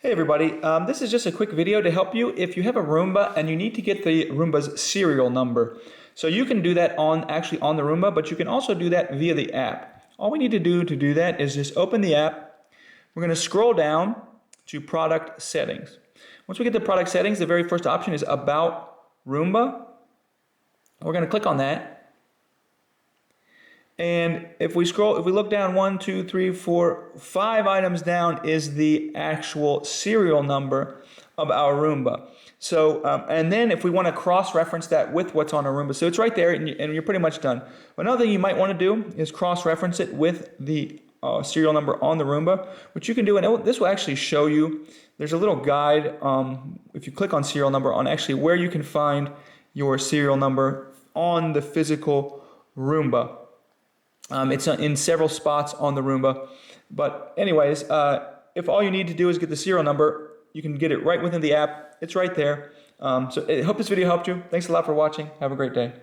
Hey everybody, this is just a quick video to help you if you have a Roomba and you need to get the Roomba's serial number. So you can do that actually on the Roomba, but you can also do that via the app. All we need to do that is just open the app. We're going to scroll down to product settings. Once we get to product settings, the very first option is about Roomba. We're going to click on that. And if we look down 1, 2, 3, 4, 5 items down is the actual serial number of our Roomba. So, and then if we want to cross-reference that with what's on our Roomba, so it's right there and you're pretty much done. But another thing you might want to do is cross-reference it with the serial number on the Roomba, which you can do, and this will actually show you. There's a little guide, if you click on serial number, on actually where you can find your serial number on the physical Roomba. It's in several spots on the Roomba. But anyways, if all you need to do is get the serial number, you can get it right within the app. It's right there. So I hope this video helped you. Thanks a lot for watching. Have a great day.